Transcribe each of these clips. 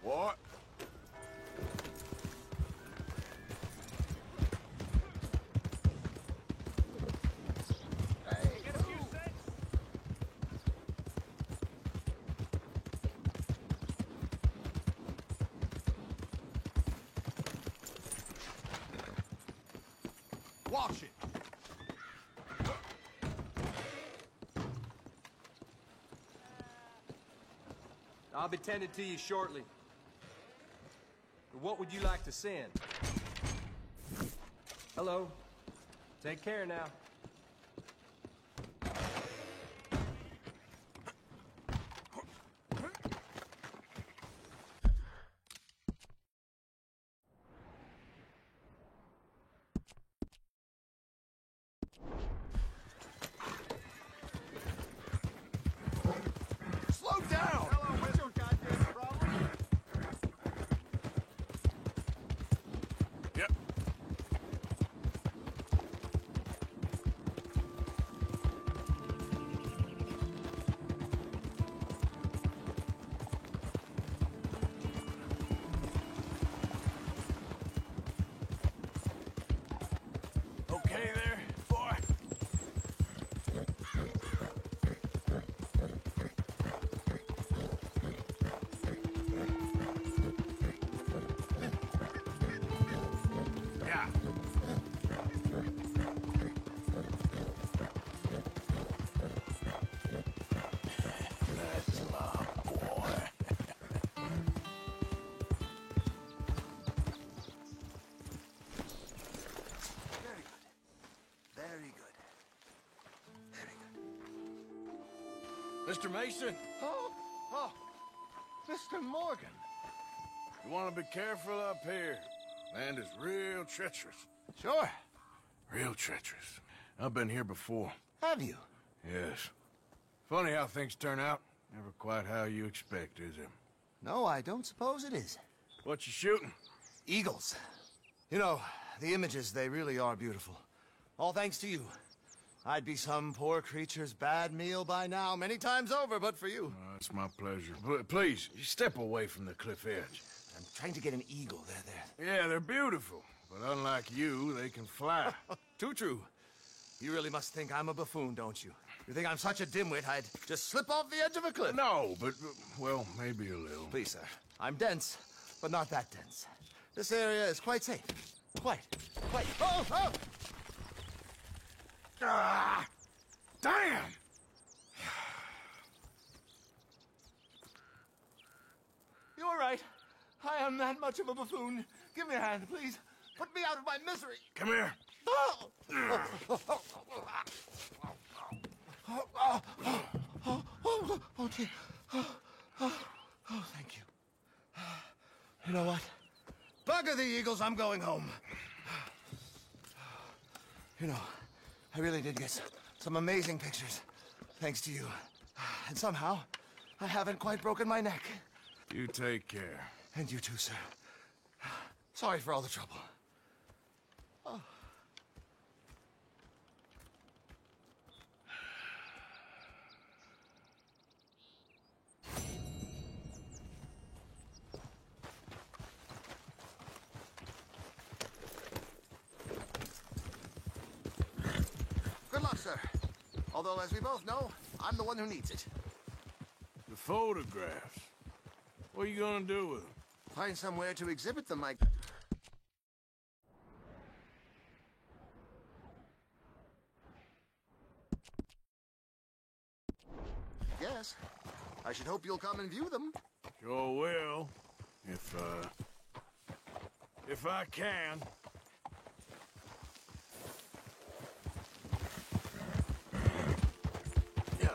What? Wash it! I'll be tending to you shortly. But what would you like to send? Hello. Take care now. Slow down! Hello, what's your goddamn problem? Yep. Okay there, boy? Yeah. That's my boy. Very good. Very good. Very good. Mr. Mason, Oh, Mr. Morgan. you want to be careful up here. Land is real treacherous. Sure. Real treacherous. I've been here before. Have you? Yes. Funny how things turn out. Never quite how you expect, is it? No, I don't suppose it is. What you shooting? Eagles. You know, the images, they really are beautiful. All thanks to you. I'd be some poor creature's bad meal by now, many times over, but for you. It's my pleasure. Please, you step away from the cliff edge. I'm trying to get an eagle. There. Yeah, they're beautiful. But unlike you, they can fly. Too true. You really must think I'm a buffoon, don't you? You think I'm such a dimwit I'd just slip off the edge of a cliff? No, but, well, maybe a little. Please, sir. I'm dense, but not that dense. This area is quite safe. Quite. Oh! Ah! Damn! You're right. I am that much of a buffoon. Give me a hand, please. Put me out of my misery. Come here. Oh, dear. Oh, thank you. You know what? Bugger the Eagles, I'm going home. You know, I really did get some amazing pictures, thanks to you. And somehow, I haven't quite broken my neck. You take care. And you too, sir. Sorry for all the trouble. Oh. Good luck, sir. Although, as we both know, I'm the one who needs it. The photographs. What are you gonna do with them? Find somewhere to exhibit them, Mike. Yes. I should hope you'll come and view them. Sure will. If I can. Yeah.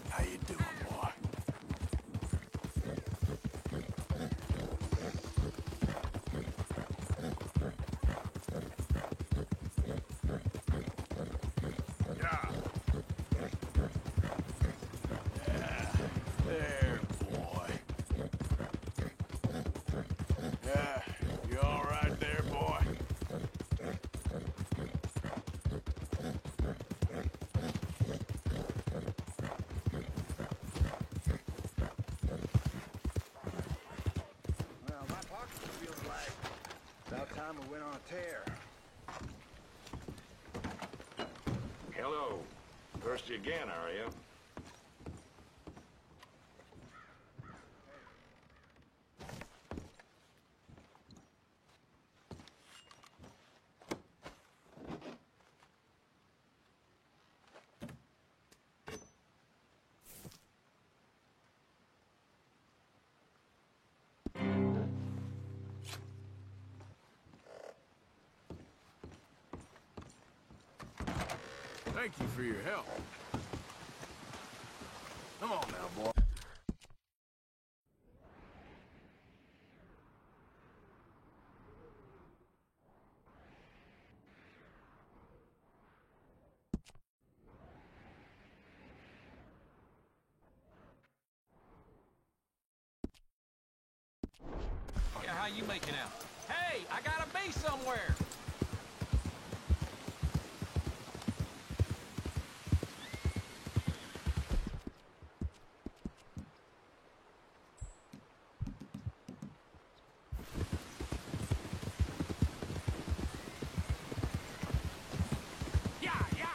How you doing, boy? tear. Hello. Thirsty again, are you? Thank you for your help. Come on now, boy. Yeah, how you making out? Hey, I gotta be somewhere! Yeah, yeah!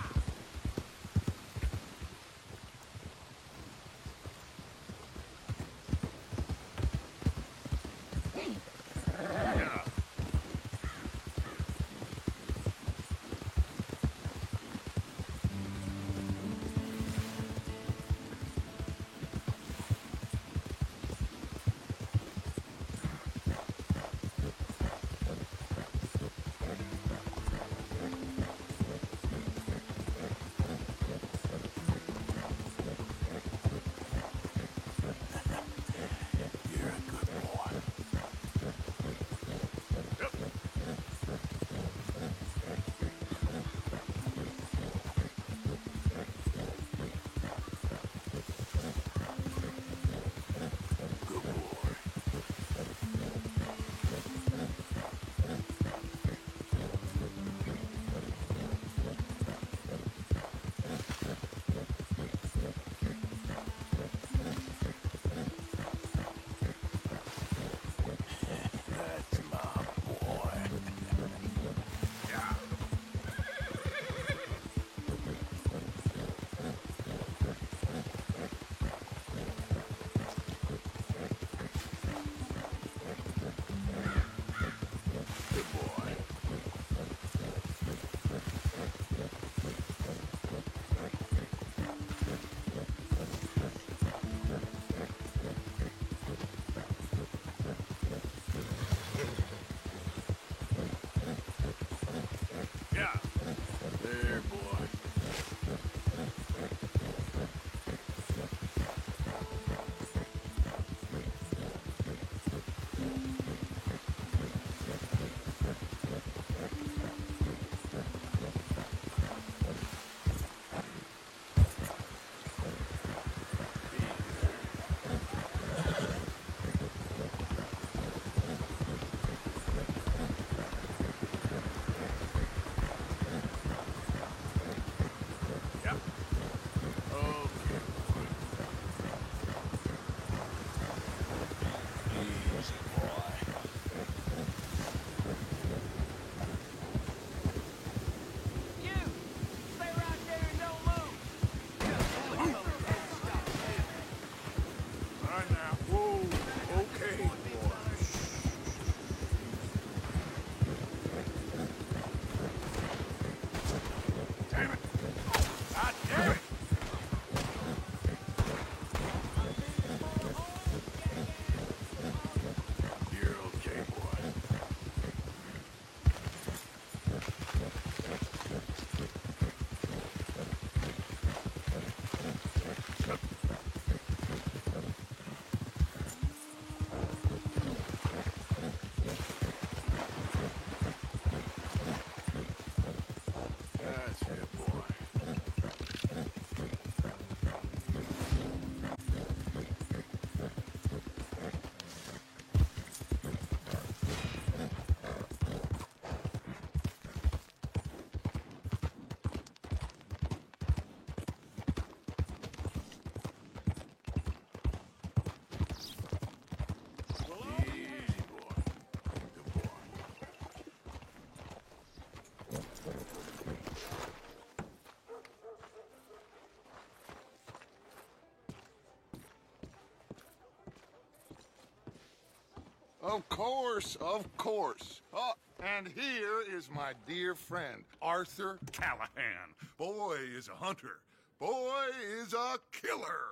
Of course, of course. Oh, and here is my dear friend, Arthur Callahan. Boy is a hunter. Boy is a killer.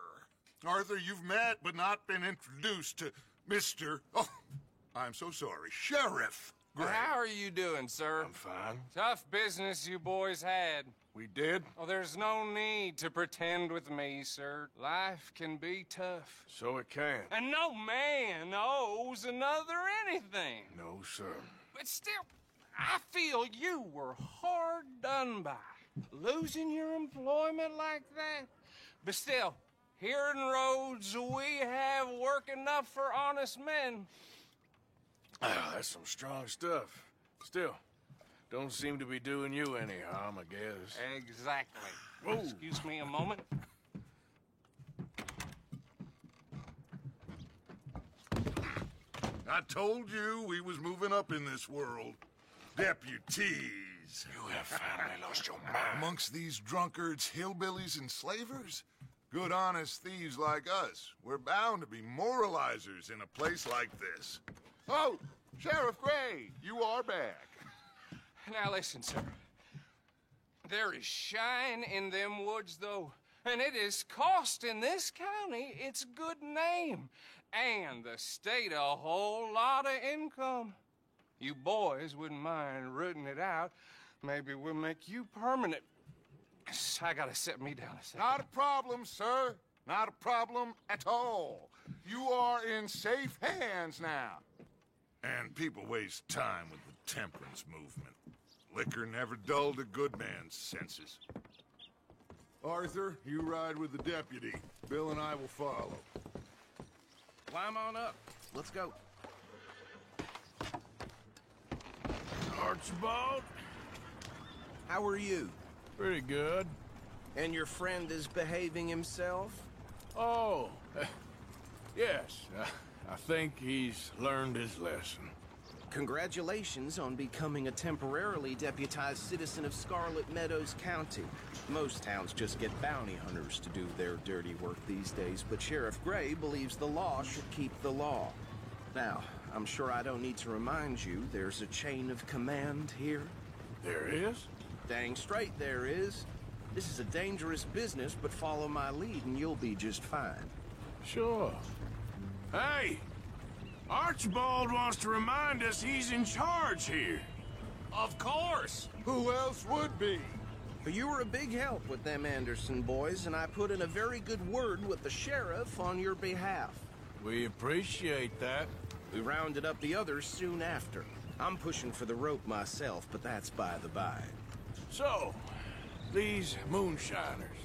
Arthur, you've met but not been introduced to Mr. Oh, I'm so sorry, Sheriff Gray. How are you doing, sir? I'm fine. Tough business you boys had. We did? Oh, there's no need to pretend with me, sir. Life can be tough. So it can. And no man owes another anything. No, sir. But still, I feel you were hard done by. Losing your employment like that. But still, here in Rhodes, we have work enough for honest men. Ah, that's some strong stuff. Still, don't seem to be doing you any harm, I guess. Exactly. Whoa. Excuse me a moment. I told you we was moving up in this world. Deputies. You have finally lost your mind. Amongst these drunkards, hillbillies, and slavers? Good honest thieves like us. We're bound to be moralizers in a place like this. Oh, Sheriff Gray, you are back. Now listen, sir. There is shine in them woods, though, and it is costing this county its good name, and the state a whole lot of income. You boys wouldn't mind rooting it out. Maybe we'll make you permanent. I gotta set me down a second. Not a problem, sir. Not a problem at all. You are in safe hands now. And people waste time with the temperance movement. Liquor never dulled a good man's senses. Arthur, you ride with the deputy. Bill and I will follow. Climb on up. Let's go. Archibald? How are you? Pretty good. And your friend is behaving himself? Oh, yes. I think he's learned his lesson. Congratulations on becoming a temporarily deputized citizen of Scarlet Meadows County. Most towns just get bounty hunters to do their dirty work these days, but Sheriff Gray believes the law should keep the law. Now, I'm sure I don't need to remind you there's a chain of command here. There is? Dang straight there is. This is a dangerous business, but follow my lead and you'll be just fine. Sure. Hey! Archibald wants to remind us he's in charge here. Of course! Who else would be? But you were a big help with them Anderson boys, and I put in a very good word with the sheriff on your behalf. We appreciate that. We rounded up the others soon after. I'm pushing for the rope myself, but that's by the by. So, these moonshiners.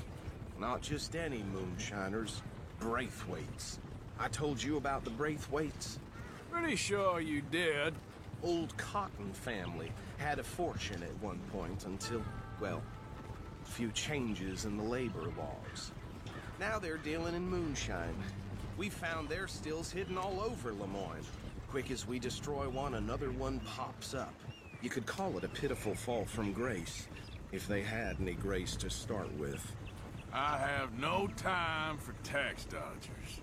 Not just any moonshiners, Braithwaites. I told you about the Braithwaites? Pretty sure you did. Old Cotton family had a fortune at one point until, well, a few changes in the labor laws. Now they're dealing in moonshine. We found their stills hidden all over Lemoyne. Quick as we destroy one, another one pops up. You could call it a pitiful fall from grace, if they had any grace to start with. I have no time for tax dodgers.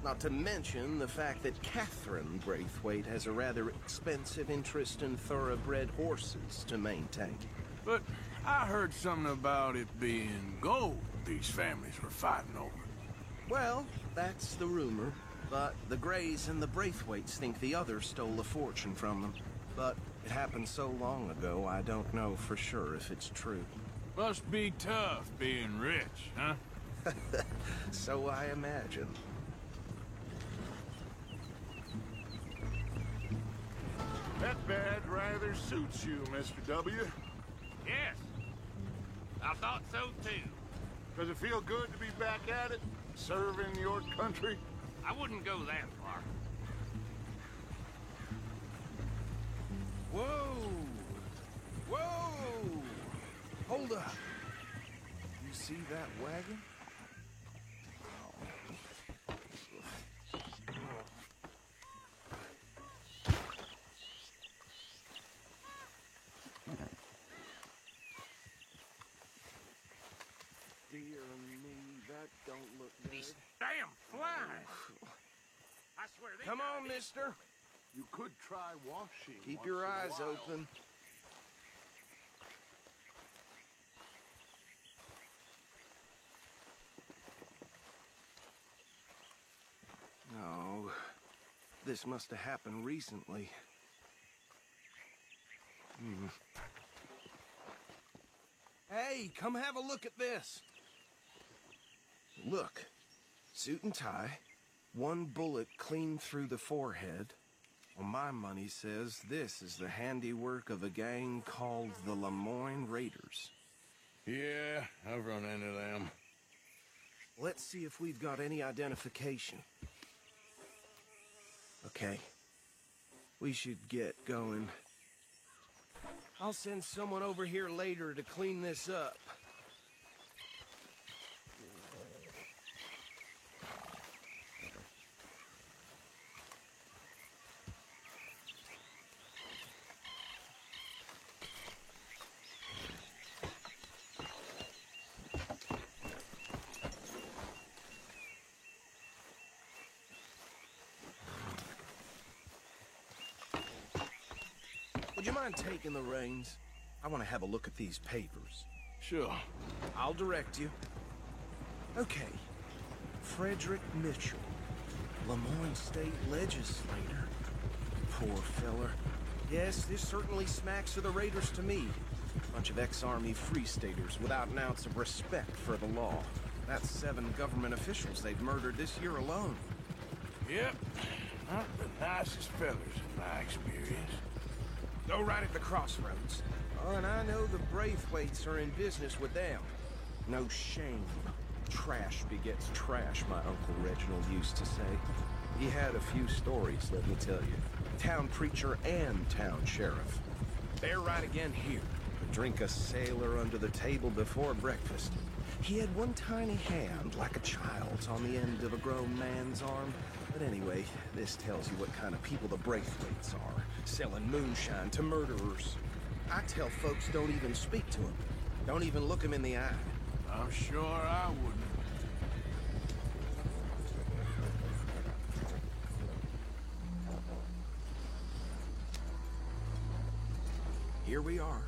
Not to mention the fact that Catherine Braithwaite has a rather expensive interest in thoroughbred horses to maintain. But I heard something about it being gold these families were fighting over. Well, that's the rumor. But the Greys and the Braithwaites think the others stole a fortune from them. But it happened so long ago, I don't know for sure if it's true. Must be tough being rich, huh? So I imagine. That badge rather suits you, Mr. W. Yes, I thought so too. Does it feel good to be back at it, serving your country? I wouldn't go that far. Whoa! Whoa! Hold up. You see that wagon? Dear me, that don't look good. These damn flies! I swear they Come got on, me. mister. You could try washing. Keep once your in a eyes while. open. No, this must have happened recently. Hey, come have a look at this. Look, suit and tie, one bullet clean through the forehead. Well, my money says this is the handiwork of a gang called the Lemoyne Raiders. Yeah, I've run into them. Let's see if we've got any identification. Okay. We should get going. I'll send someone over here later to clean this up. Would you mind taking the reins? I want to have a look at these papers. Sure. I'll direct you. Okay. Frederick Mitchell, Lemoyne State Legislator. Poor feller. Yes, this certainly smacks of the Raiders to me. Bunch of ex-Army Free Staters without an ounce of respect for the law. That's 7 government officials they've murdered this year alone. Yep. Not the nicest fellas in my experience. Go right at the crossroads. Oh, and I know the Braithwaites are in business with them. No shame. Trash begets trash, my Uncle Reginald used to say. He had a few stories, let me tell you. Town preacher and town sheriff. They're right again here. Drink a sailor under the table before breakfast. He had one tiny hand, like a child's, on the end of a grown man's arm. But anyway, this tells you what kind of people the Braithwaites are. Selling moonshine to murderers. I tell folks don't even speak to him. Don't even look him in the eye. I'm sure I wouldn't. Here we are.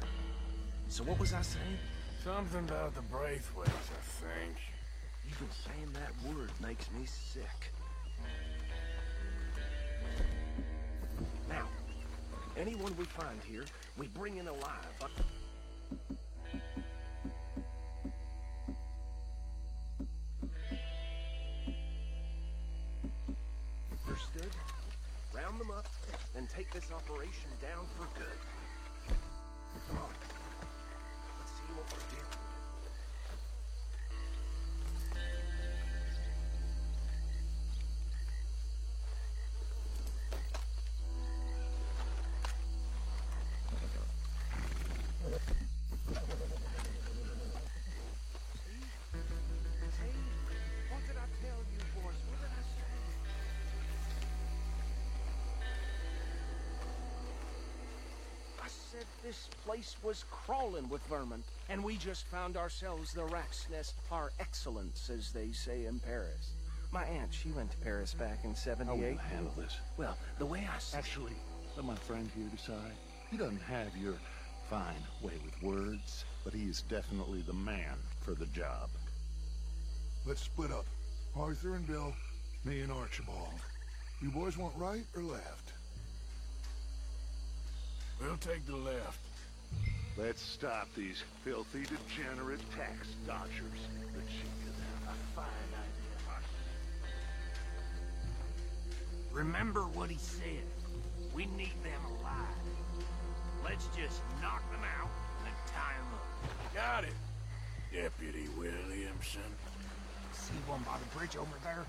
So what was I saying? Something about the Braithwaites, I think. Even saying that word makes me sick. Now, anyone we find here, we bring in alive. Understood? Round them up, and take this operation down for good. Come on. Let's see what we're dealing with. This place was crawling with vermin, and we just found ourselves the rat's nest par excellence, as they say in Paris. My aunt, she went to Paris back in '78. I will handle this. Well, the way I see Actually, let my friend here decide. He doesn't have your fine way with words, but he is definitely the man for the job. Let's split up. Arthur and Bill, me and Archibald. You boys want right or left? We'll take the left. Let's stop these filthy, degenerate tax dodgers. The chief could have a fine idea. Remember what he said. We need them alive. Let's just knock them out and tie them up. Got it, Deputy Williamson. See one by the bridge over there?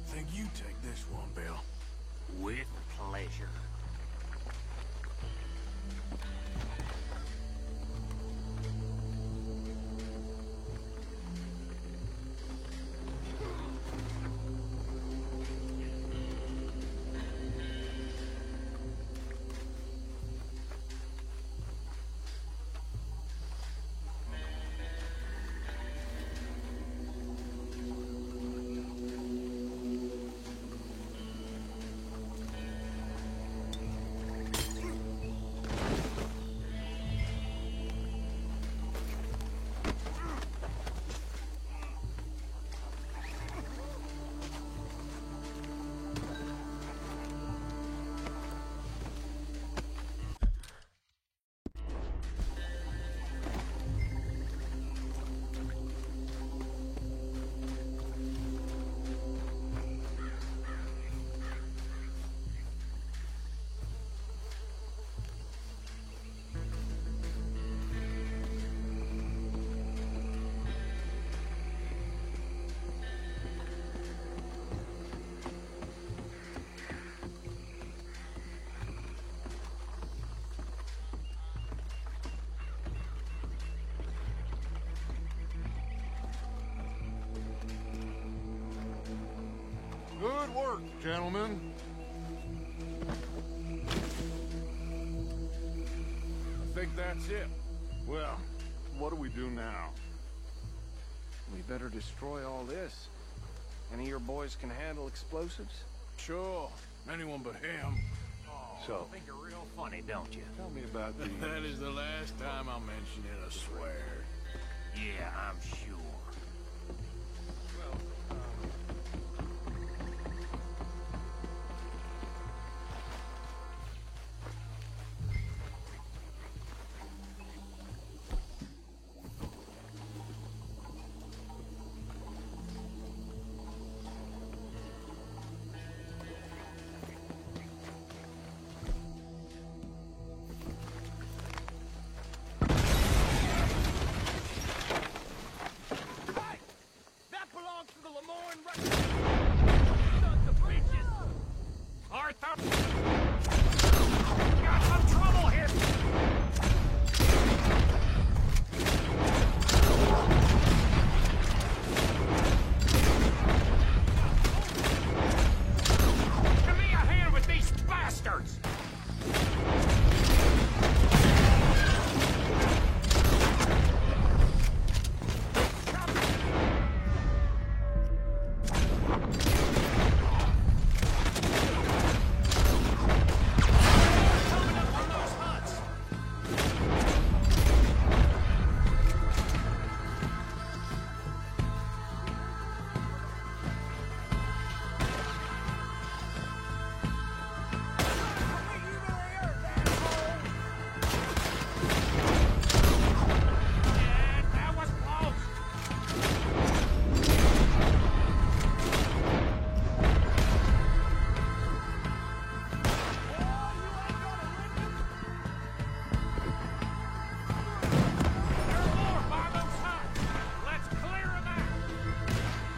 Think you take this one, Bill. With pleasure. Good work, gentlemen. I think that's it. Well, what do we do now? We better destroy all this. Any of your boys can handle explosives? Sure. Anyone but him. So, Think you're real funny, don't you? tell me about these. That is the last time I'll mention it, I swear. Yeah, I'm sure. That belongs to the Lemoyne Records. Sons of bitches. Arthur! Got some trouble here! Give me a hand with these bastards! That was close! There are more by those huts! Let's clear them out!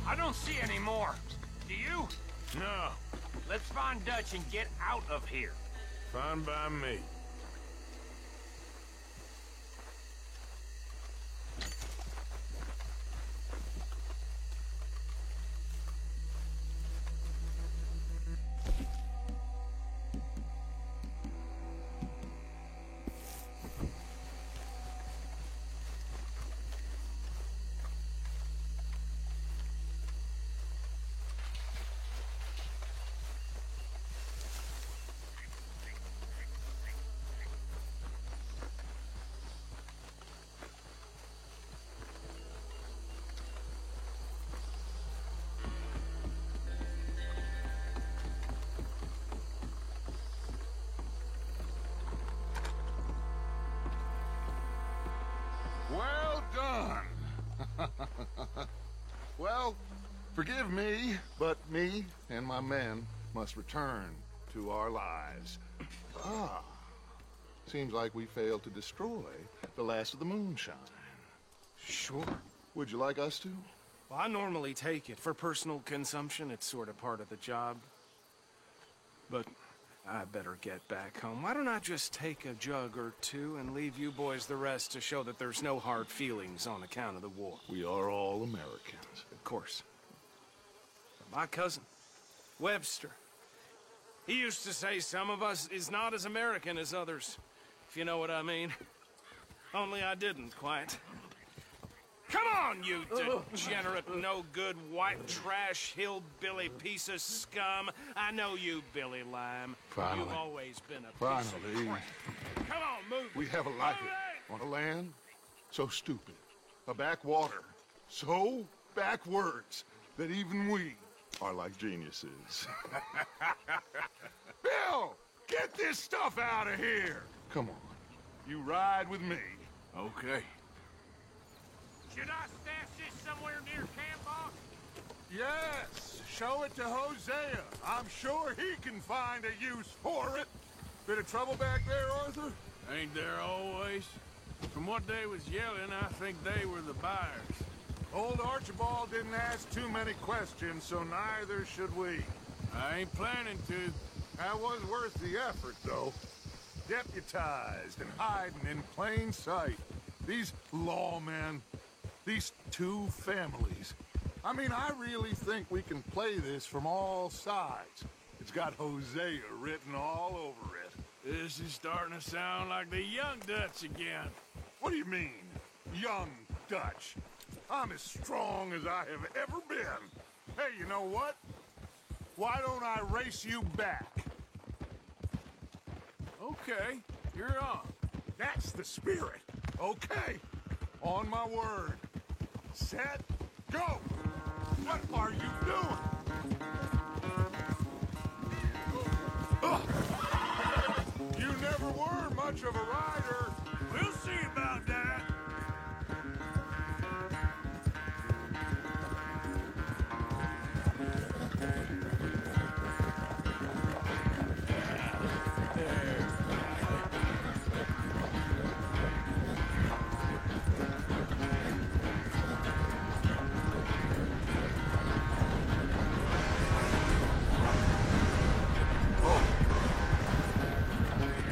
I don't see any more. Do you? No, Let's find Dutch and get out of here. fine by me. Well done. Well, forgive me, but me and my men must return to our lives. Ah, seems like we failed to destroy the last of the moonshine. Sure. Would you like us to? Well, I normally take it. For personal consumption, it's sort of part of the job. But I better get back home. Why don't I just take a jug or two and leave you boys the rest to show that there's no hard feelings on account of the war? We are all Americans. Of course. My cousin, Webster, he used to say some of us is not as American as others, if you know what I mean. Only I didn't quite. Come on, you degenerate, no-good, white trash, hillbilly piece of scum. I know you, Billy Lime. Finally. You've always been a piece Finally. of crap. Come on, move. We have a life on a land so stupid, a backwater so backwards that even we are like geniuses. Bill, get this stuff out of here. Come on, you ride with me. Okay. Should I stash this somewhere near camp, boss? Yes, show it to Hosea. I'm sure he can find a use for it. Bit of trouble back there, Arthur? Ain't there always? From what they was yelling, I think they were the buyers. Old Archibald didn't ask too many questions, so neither should we. I ain't planning to. That was worth the effort, though. Deputized and hiding in plain sight. These lawmen, these two families. I mean, I really think we can play this from all sides. It's got Hosea written all over it. This is starting to sound like the Young Dutch again. What do you mean, young Dutch? I'm as strong as I have ever been. Hey, you know what? Why don't I race you back? Okay, you're on. That's the spirit. Okay, on my word. Set, go! What are you doing? Ugh. You never were much of a rider. We'll see about that.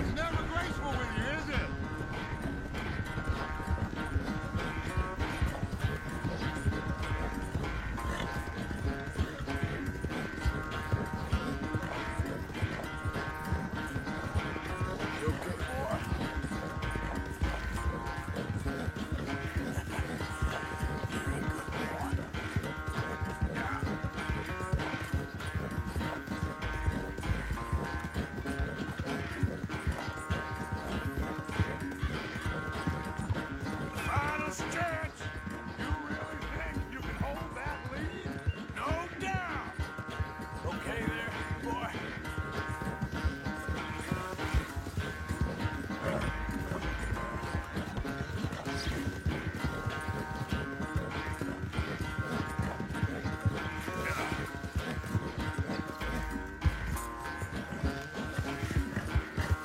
It's never graceful with you, is it? Final stretch. You really think you can hold that lead? No doubt. Okay there, boy.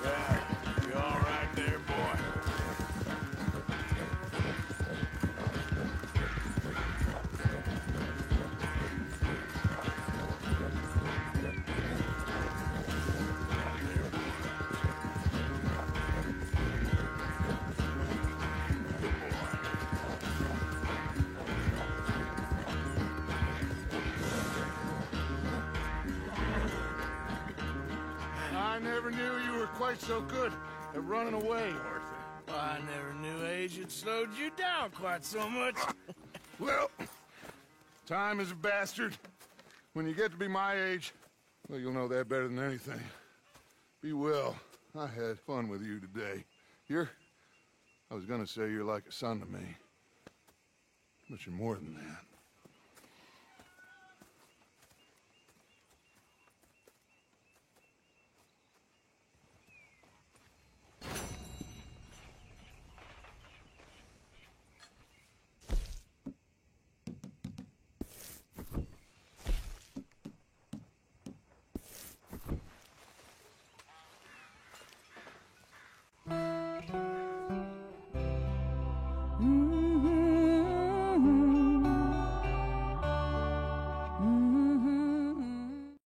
Yeah, you all right there, boy? I never knew you were quite so good at running away, Arthur. I never knew age had slowed you down quite so much. Well, time is a bastard. When you get to be my age, well, you'll know that better than anything. Be well. I had fun with you today. I was gonna say you're like a son to me. But you're more than that.